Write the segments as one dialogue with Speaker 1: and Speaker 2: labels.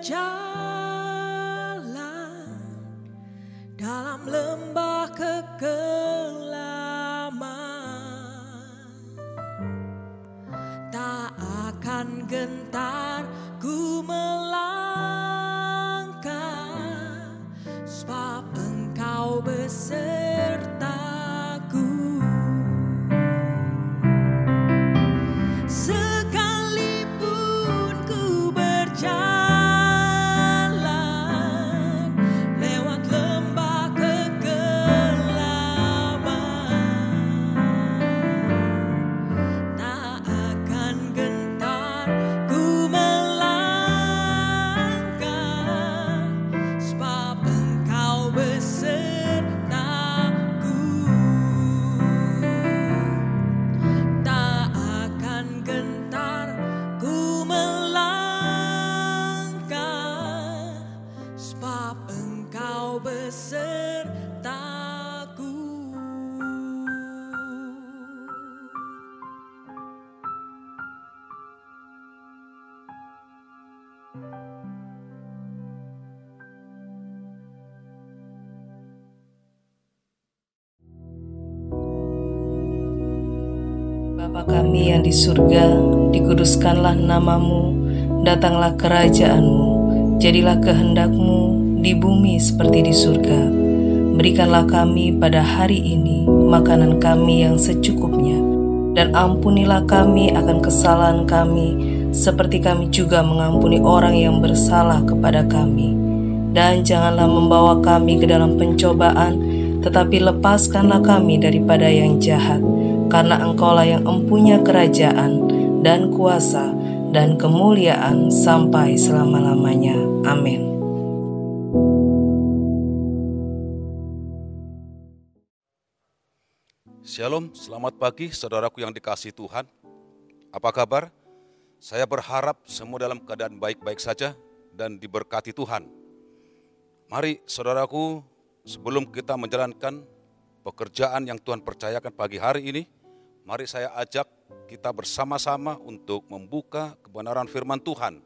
Speaker 1: berjalan dalam lembah kekelaman, tak akan gentar ku melangkah, sebab Engkau besertaku. Sekalipun ku berjalan lewat lembah kegelapan, tak akan gentar ku melangkah, sebab Engkau besertaku. Tak akan gentar ku melangkah, sebab Engkau besertaku.
Speaker 2: Bapa kami yang di surga, dikuduskanlah namamu, datanglah kerajaan-Mu, jadilah kehendak-Mu di bumi seperti di surga. Berikanlah kami pada hari ini makanan kami yang secukupnya, dan ampunilah kami akan kesalahan kami, seperti kami juga mengampuni orang yang bersalah kepada kami. Dan janganlah membawa kami ke dalam pencobaan, tetapi lepaskanlah kami daripada yang jahat. Karena Engkaulah yang empunya kerajaan dan kuasa dan kemuliaan sampai selama-lamanya. Amin.
Speaker 3: Shalom, selamat pagi saudaraku yang dikasihi Tuhan. Apa kabar? Saya berharap semua dalam keadaan baik-baik saja dan diberkati Tuhan. Mari saudaraku, sebelum kita menjalankan pekerjaan yang Tuhan percayakan pagi hari ini, mari saya ajak kita bersama-sama untuk membuka kebenaran firman Tuhan.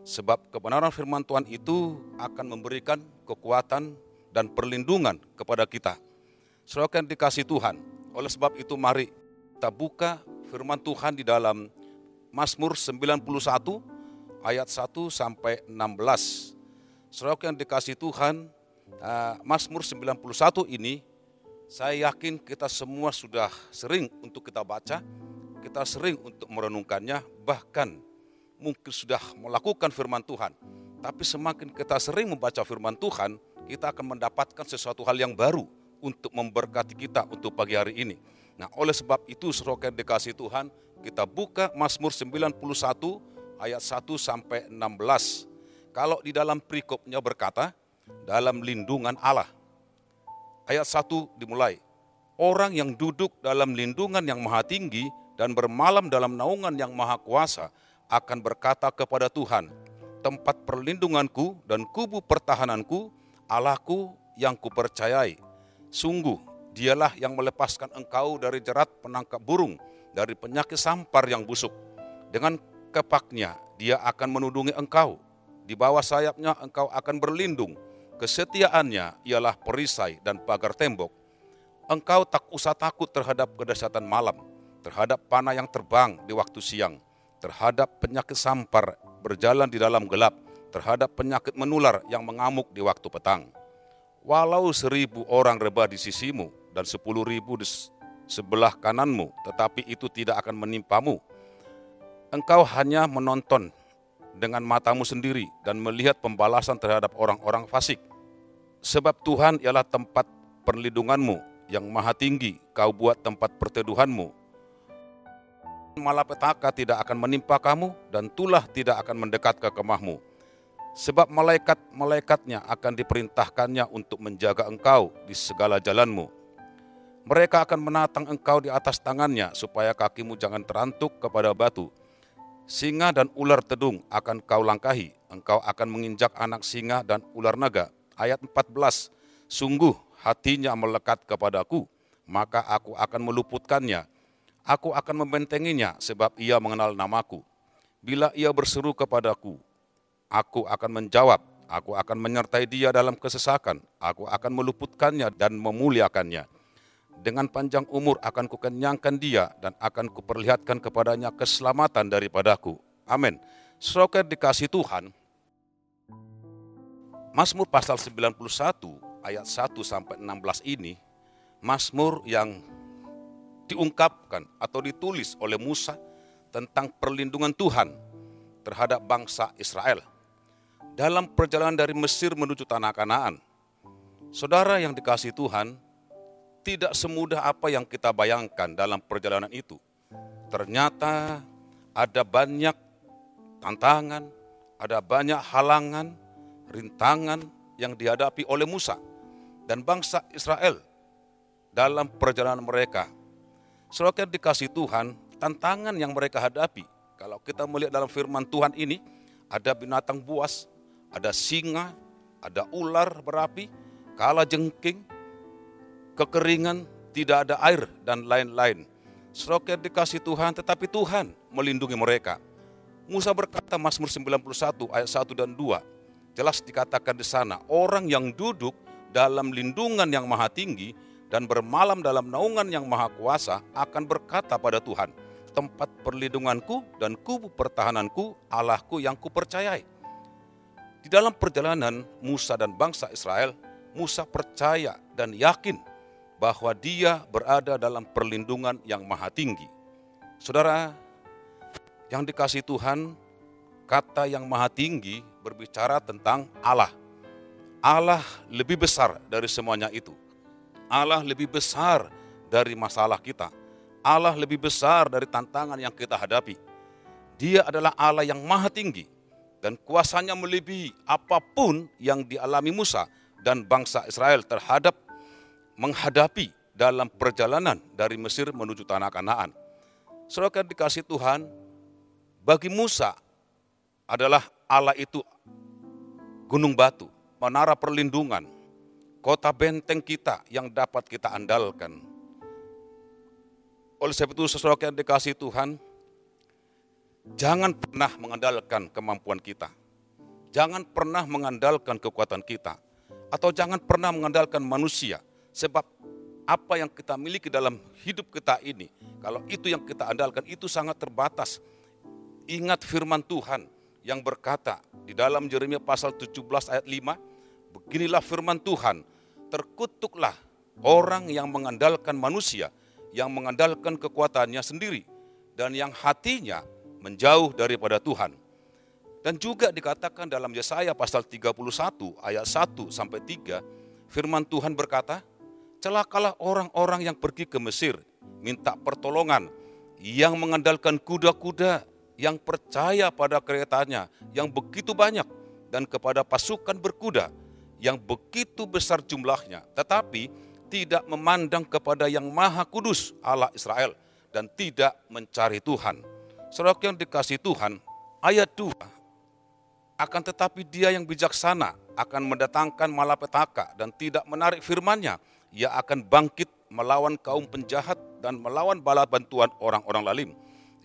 Speaker 3: Sebab kebenaran firman Tuhan itu akan memberikan kekuatan dan perlindungan kepada kita. Saudara yang dikasihi Tuhan, oleh sebab itu mari kita buka firman Tuhan di dalam Mazmur 91 ayat 1 sampai 16. Saudara yang dikasihi Tuhan, Mazmur 91 ini saya yakin kita semua sudah sering untuk kita baca, kita sering untuk merenungkannya, bahkan mungkin sudah melakukan firman Tuhan. Tapi semakin kita sering membaca firman Tuhan, kita akan mendapatkan sesuatu hal yang baru untuk memberkati kita untuk pagi hari ini. Nah, oleh sebab itu saudara yang dikasihi Tuhan, kita buka Mazmur 91 ayat 1 sampai 16. Kalau di dalam perikopnya berkata, dalam lindungan Allah. Ayat 1 dimulai, orang yang duduk dalam lindungan yang maha tinggi dan bermalam dalam naungan yang maha kuasa akan berkata kepada Tuhan, tempat perlindunganku dan kubu pertahananku, Allahku yang kupercayai. Sungguh dialah yang melepaskan engkau dari jerat penangkap burung, dari penyakit sampar yang busuk. Dengan kepaknya dia akan menudungi engkau, di bawah sayapnya engkau akan berlindung. Kesetiaannya ialah perisai dan pagar tembok. Engkau tak usah takut terhadap kedahsyatan malam, terhadap panah yang terbang di waktu siang, terhadap penyakit sampar berjalan di dalam gelap, terhadap penyakit menular yang mengamuk di waktu petang. Walau 1.000 orang rebah di sisimu dan 10.000 di sebelah kananmu, tetapi itu tidak akan menimpamu. Engkau hanya menonton dengan matamu sendiri dan melihat pembalasan terhadap orang-orang fasik. Sebab Tuhan ialah tempat perlindunganmu yang maha tinggi, kau buat tempat perteduhanmu. Malapetaka tidak akan menimpa kamu dan tulah tidak akan mendekat ke kemahmu. Sebab malaikat-malaikatnya akan diperintahkannya untuk menjaga engkau di segala jalanmu. Mereka akan menatang engkau di atas tangannya supaya kakimu jangan terantuk kepada batu. Singa dan ular tedung akan kau langkahi, engkau akan menginjak anak singa dan ular naga. Ayat 14, sungguh hatinya melekat kepadaku, maka aku akan meluputkannya. Aku akan membentenginya sebab ia mengenal namaku. Bila ia berseru kepadaku, Aku akan menjawab, aku akan menyertai dia dalam kesesakan, aku akan meluputkannya dan memuliakannya. Dengan panjang umur akan kukenyangkan dia dan akan kuperlihatkan kepadanya keselamatan daripadaku. Amin. Saudara dikasih Tuhan, Mazmur pasal 91 ayat 1 sampai 16 ini, Mazmur yang diungkapkan atau ditulis oleh Musa tentang perlindungan Tuhan terhadap bangsa Israel dalam perjalanan dari Mesir menuju tanah Kanaan. Saudara yang dikasihi Tuhan, tidak semudah apa yang kita bayangkan dalam perjalanan itu. Ternyata ada banyak tantangan, ada banyak halangan, rintangan yang dihadapi oleh Musa dan bangsa Israel dalam perjalanan mereka. Saudara dikasihi Tuhan, tantangan yang mereka hadapi, kalau kita melihat dalam firman Tuhan ini, ada binatang buas, ada singa, ada ular berapi, kalajengking, kekeringan, tidak ada air, dan lain-lain. Saudara dikasihi Tuhan, tetapi Tuhan melindungi mereka. Musa berkata Mazmur 91 ayat 1 dan 2, jelas dikatakan di sana, orang yang duduk dalam lindungan yang maha tinggi dan bermalam dalam naungan yang maha kuasa akan berkata pada Tuhan, tempat perlindunganku dan kubu pertahananku, Allahku yang kupercayai. Di dalam perjalanan Musa dan bangsa Israel, Musa percaya dan yakin bahwa dia berada dalam perlindungan yang maha tinggi. Saudara yang dikasihi Tuhan, kata yang maha tinggi berbicara tentang Allah. Allah lebih besar dari semuanya itu. Allah lebih besar dari masalah kita. Allah lebih besar dari tantangan yang kita hadapi. Dia adalah Allah yang maha tinggi dan kuasanya melebihi apapun yang dialami Musa dan bangsa Israel terhadap menghadapi dalam perjalanan dari Mesir menuju tanah Kanaan. Saudara dikasihi Tuhan, bagi Musa adalah Allah itu gunung batu, menara perlindungan, kota benteng kita yang dapat kita andalkan. Oleh sebab itu saudara yang dikasihi Tuhan, jangan pernah mengandalkan kemampuan kita. Jangan pernah mengandalkan kekuatan kita. Atau jangan pernah mengandalkan manusia. Sebab apa yang kita miliki dalam hidup kita ini, kalau itu yang kita andalkan, itu sangat terbatas. Ingat firman Tuhan yang berkata di dalam Yeremia pasal 17 ayat 5, beginilah firman Tuhan, terkutuklah orang yang mengandalkan manusia, yang mengandalkan kekuatannya sendiri, dan yang hatinya menjauh daripada Tuhan. Dan juga dikatakan dalam Yesaya pasal 31 ayat 1 sampai 3, firman Tuhan berkata, celakalah orang-orang yang pergi ke Mesir, minta pertolongan, yang mengandalkan kuda-kuda, yang percaya pada keretanya yang begitu banyak dan kepada pasukan berkuda yang begitu besar jumlahnya, tetapi tidak memandang kepada yang maha kudus Allah Israel dan tidak mencari Tuhan. Saudara yang dikasihi Tuhan, ayat 2, akan tetapi dia yang bijaksana akan mendatangkan malapetaka dan tidak menarik firman-Nya, ia akan bangkit melawan kaum penjahat dan melawan bala bantuan orang-orang lalim.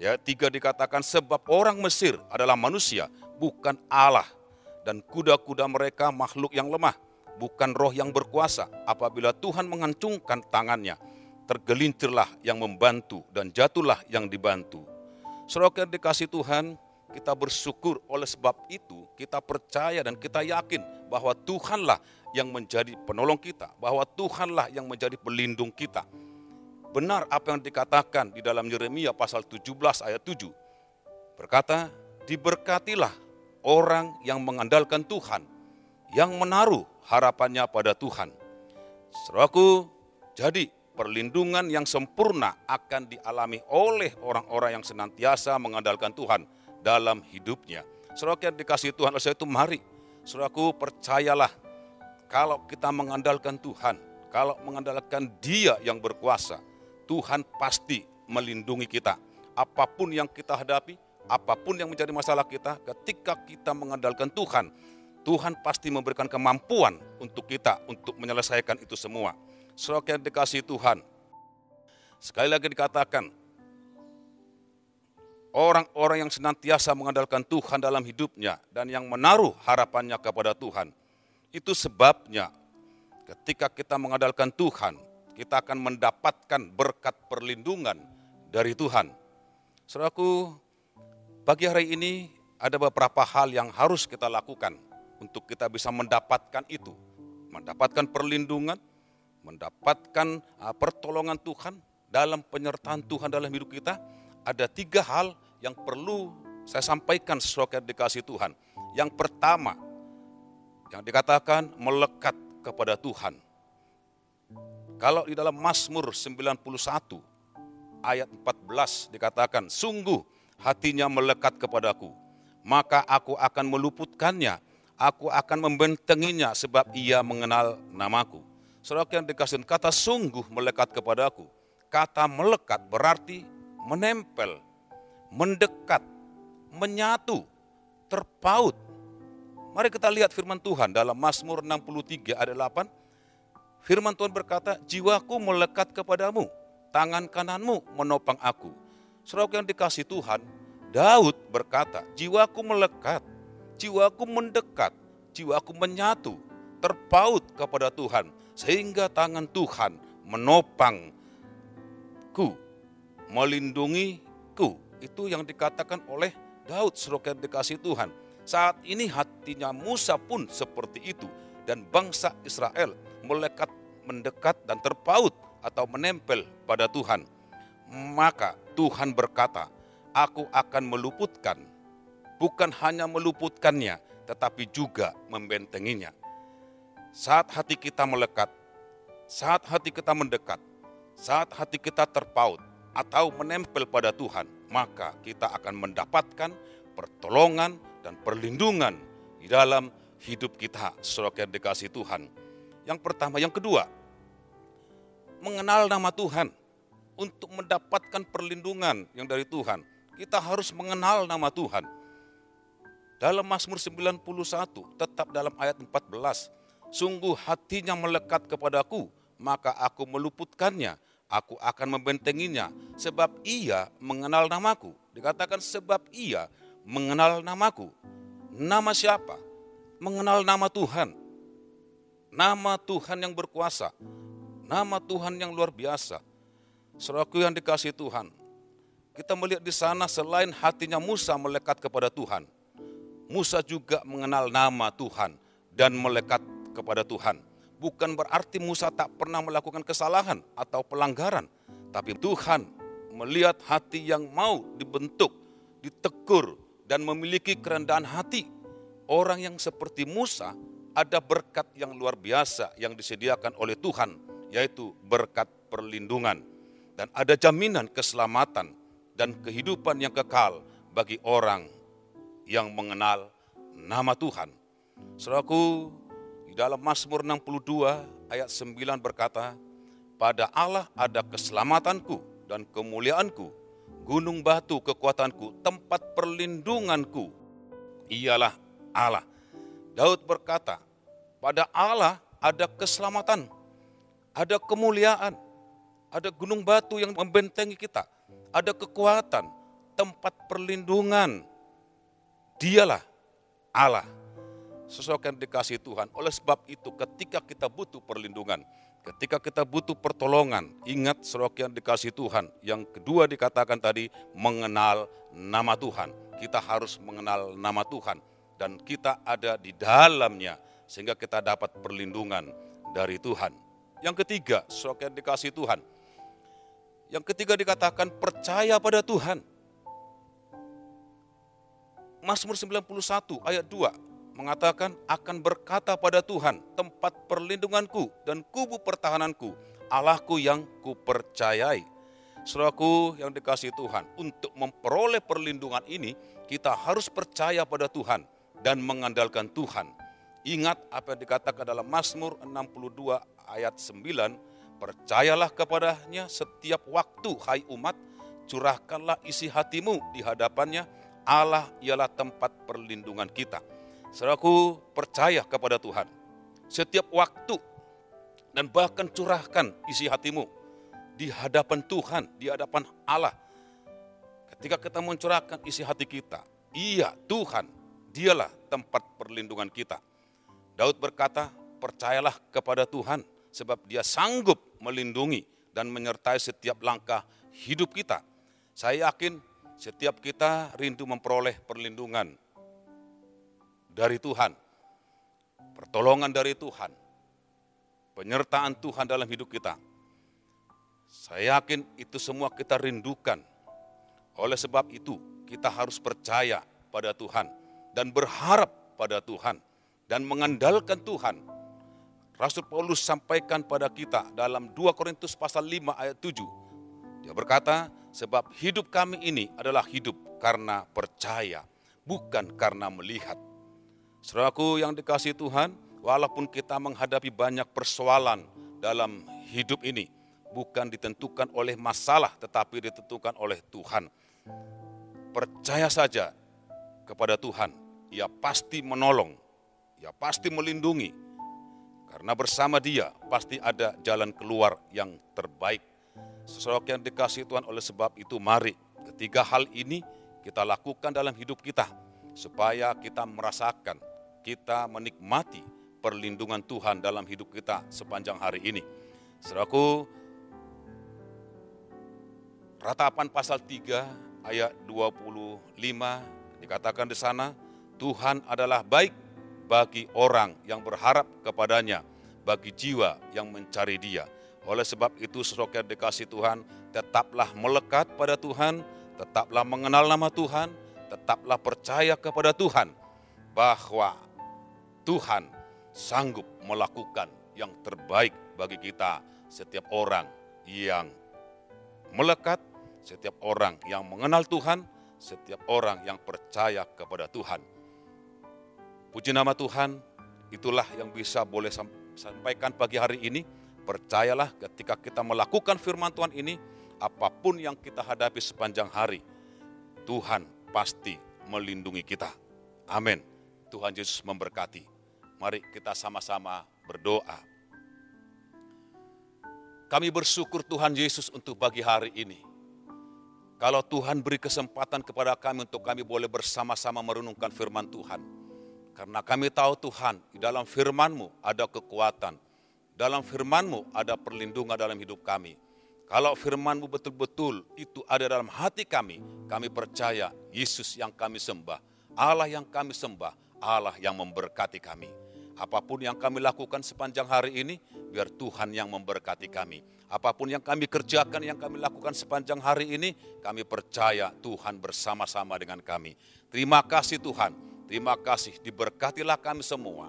Speaker 3: Ya, 3 dikatakan sebab orang Mesir adalah manusia, bukan Allah, dan kuda-kuda mereka makhluk yang lemah, bukan roh yang berkuasa. Apabila Tuhan menghancurkan tangannya, tergelincirlah yang membantu dan jatuhlah yang dibantu. Saudara yang dikasihi Tuhan, kita bersyukur oleh sebab itu kita percaya dan kita yakin bahwa Tuhanlah yang menjadi penolong kita, bahwa Tuhanlah yang menjadi pelindung kita. Benar apa yang dikatakan di dalam Yeremia pasal 17 ayat 7. Berkata, diberkatilah orang yang mengandalkan Tuhan, yang menaruh harapannya pada Tuhan. Saudaraku, jadi perlindungan yang sempurna akan dialami oleh orang-orang yang senantiasa mengandalkan Tuhan dalam hidupnya. Saudara yang dikasihi Tuhan, oleh sebab itu mari, saudaraku, percayalah, kalau kita mengandalkan Tuhan, kalau mengandalkan Dia yang berkuasa, Tuhan pasti melindungi kita. Apapun yang kita hadapi, apapun yang menjadi masalah kita, ketika kita mengandalkan Tuhan, Tuhan pasti memberikan kemampuan untuk kita untuk menyelesaikan itu semua. Saudara yang dikasihi Tuhan, sekali lagi dikatakan, orang-orang yang senantiasa mengandalkan Tuhan dalam hidupnya dan yang menaruh harapannya kepada Tuhan. Itu sebabnya ketika kita mengandalkan Tuhan, kita akan mendapatkan berkat perlindungan dari Tuhan. Saudaraku, pagi hari ini ada beberapa hal yang harus kita lakukan untuk kita bisa mendapatkan itu. Mendapatkan perlindungan, mendapatkan pertolongan Tuhan, dalam penyertaan Tuhan dalam hidup kita. Ada 3 hal yang perlu saya sampaikan sesuai dikasih Tuhan. Yang pertama, yang dikatakan melekat kepada Tuhan. Kalau di dalam Mazmur 91 ayat 14 dikatakan, sungguh hatinya melekat kepadaku, maka aku akan meluputkannya, aku akan membentenginya sebab ia mengenal namaku. Saudara yang dikasih, kata sungguh melekat kepadaku. Kata melekat berarti menempel, mendekat, menyatu, terpaut. Mari kita lihat firman Tuhan dalam Mazmur 63 ayat 8. Firman Tuhan berkata, jiwaku melekat kepadamu, tangan kananmu menopang aku. Saudara yang dikasih Tuhan, Daud berkata, jiwaku melekat, jiwaku mendekat, jiwaku menyatu, terpaut kepada Tuhan, sehingga tangan Tuhan menopangku, melindungiku. Itu yang dikatakan oleh Daud, saudara yang dikasih Tuhan. Saat ini hatinya Musa pun seperti itu, dan bangsa Israel melekat, mendekat dan terpaut atau menempel pada Tuhan. Maka Tuhan berkata, aku akan meluputkan, bukan hanya meluputkannya, tetapi juga membentenginya. Saat hati kita melekat, saat hati kita mendekat, saat hati kita terpaut atau menempel pada Tuhan, maka kita akan mendapatkan pertolongan dan perlindungan di dalam hidup kita, saudara yang dikasih Tuhan. Yang pertama, yang kedua, mengenal nama Tuhan. Untuk mendapatkan perlindungan yang dari Tuhan, kita harus mengenal nama Tuhan. Dalam Mazmur 91, tetap dalam ayat 14, sungguh hatinya melekat kepadaku, maka aku meluputkannya, aku akan membentenginya, sebab ia mengenal namaku. Dikatakan sebab ia mengenal namaku. Nama siapa? Mengenal nama Tuhan. Nama Tuhan yang berkuasa, nama Tuhan yang luar biasa. Saudaraku yang dikasih Tuhan, kita melihat di sana selain hatinya Musa melekat kepada Tuhan, Musa juga mengenal nama Tuhan dan melekat kepada Tuhan. Bukan berarti Musa tak pernah melakukan kesalahan atau pelanggaran, tapi Tuhan melihat hati yang mau dibentuk, ditegur, dan memiliki kerendahan hati. Orang yang seperti Musa, ada berkat yang luar biasa yang disediakan oleh Tuhan, yaitu berkat perlindungan. Dan ada jaminan keselamatan dan kehidupan yang kekal bagi orang yang mengenal nama Tuhan. Saudaraku, di dalam Mazmur 62 ayat 9 berkata, pada Allah ada keselamatanku dan kemuliaanku, gunung batu kekuatanku, tempat perlindunganku, ialah Allah. Daud berkata, pada Allah ada keselamatan, ada kemuliaan, ada gunung batu yang membentengi kita, ada kekuatan, tempat perlindungan. Dialah Allah. Sesuai yang dikasih Tuhan. Oleh sebab itu ketika kita butuh perlindungan, ketika kita butuh pertolongan, ingat saudara yang dikasih Tuhan. Yang kedua dikatakan tadi, mengenal nama Tuhan. Kita harus mengenal nama Tuhan dan kita ada di dalamnya sehingga kita dapat perlindungan dari Tuhan. Yang ketiga, saudara yang dikasih Tuhan. Yang ketiga dikatakan percaya pada Tuhan. Mazmur 91 ayat 2 mengatakan akan berkata pada Tuhan, tempat perlindunganku dan kubu pertahananku, Allahku yang kupercayai. Saudaraku yang dikasihi Tuhan, untuk memperoleh perlindungan ini kita harus percaya pada Tuhan dan mengandalkan Tuhan. Ingat apa yang dikatakan dalam Mazmur 62 ayat 9, percayalah kepadanya setiap waktu, hai umat, curahkanlah isi hatimu di hadapannya, Allah ialah tempat perlindungan kita. Saudaraku, percaya kepada Tuhan setiap waktu dan bahkan curahkan isi hatimu di hadapan Tuhan, di hadapan Allah. ketika kita mencurahkan isi hati kita, iya Tuhan, dialah tempat perlindungan kita. Daud berkata, percayalah kepada Tuhan sebab dia sanggup melindungi dan menyertai setiap langkah hidup kita. Saya yakin setiap kita rindu memperoleh perlindungan dari Tuhan, pertolongan dari Tuhan, penyertaan Tuhan dalam hidup kita. Saya yakin itu semua kita rindukan. Oleh sebab itu, kita harus percaya pada Tuhan dan berharap pada Tuhan dan mengandalkan Tuhan. Rasul Paulus sampaikan pada kita dalam 2 Korintus pasal 5 ayat 7. Dia berkata, sebab hidup kami ini adalah hidup karena percaya, bukan karena melihat. Saudaraku yang dikasihi Tuhan, walaupun kita menghadapi banyak persoalan dalam hidup ini, bukan ditentukan oleh masalah, tetapi ditentukan oleh Tuhan. Percaya saja kepada Tuhan, Ia pasti menolong, Ia pasti melindungi. Karena bersama Dia pasti ada jalan keluar yang terbaik. Saudara yang dikasihi Tuhan, oleh sebab itu mari ketiga hal ini kita lakukan dalam hidup kita. Supaya kita merasakan, kita menikmati perlindungan Tuhan dalam hidup kita sepanjang hari ini. Saudaraku, Ratapan pasal 3 ayat 25 dikatakan di sana, Tuhan adalah baik bagi orang yang berharap kepadanya, bagi jiwa yang mencari Dia. Oleh sebab itu, saudara yang dikasihi Tuhan, tetaplah melekat pada Tuhan, tetaplah mengenal nama Tuhan, tetaplah percaya kepada Tuhan, bahwa Tuhan sanggup melakukan yang terbaik bagi kita. Setiap orang yang melekat, setiap orang yang mengenal Tuhan, setiap orang yang percaya kepada Tuhan. Puji nama Tuhan, itulah yang bisa boleh sampaikan pagi hari ini. Percayalah ketika kita melakukan firman Tuhan ini, apapun yang kita hadapi sepanjang hari, Tuhan pasti melindungi kita. Amin. Tuhan Yesus memberkati. Mari kita sama-sama berdoa. Kami bersyukur Tuhan Yesus untuk pagi hari ini. Kalau Tuhan beri kesempatan kepada kami untuk kami boleh bersama-sama merenungkan firman Tuhan. Karena kami tahu Tuhan, di dalam firman-Mu ada kekuatan. Dalam firman-Mu ada perlindungan dalam hidup kami. Kalau firman-Mu betul-betul itu ada dalam hati kami percaya Yesus yang kami sembah, Allah yang kami sembah, Allah yang memberkati kami. Apapun yang kami lakukan sepanjang hari ini, biar Tuhan yang memberkati kami. Apapun yang kami kerjakan, yang kami lakukan sepanjang hari ini, kami percaya Tuhan bersama-sama dengan kami. Terima kasih Tuhan, terima kasih, diberkatilah kami semua.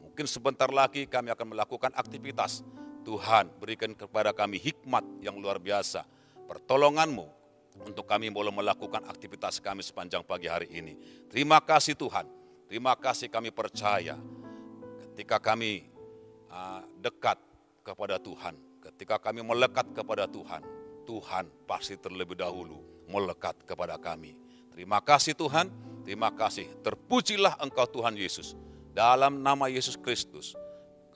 Speaker 3: Mungkin sebentar lagi kami akan melakukan aktivitas. Tuhan berikan kepada kami hikmat yang luar biasa, pertolongan-Mu untuk kami boleh melakukan aktivitas kami sepanjang pagi hari ini. Terima kasih Tuhan, terima kasih, kami percaya ketika kami dekat kepada Tuhan, ketika kami melekat kepada Tuhan, Tuhan pasti terlebih dahulu melekat kepada kami. Terima kasih Tuhan, terima kasih. Terpujilah Engkau Tuhan Yesus. Dalam nama Yesus Kristus.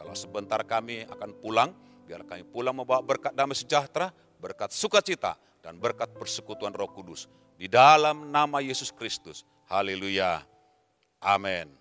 Speaker 3: Kalau sebentar kami akan pulang, biar kami pulang membawa berkat damai sejahtera, berkat sukacita, dan berkat persekutuan Roh Kudus. Di dalam nama Yesus Kristus. Haleluya. Amin.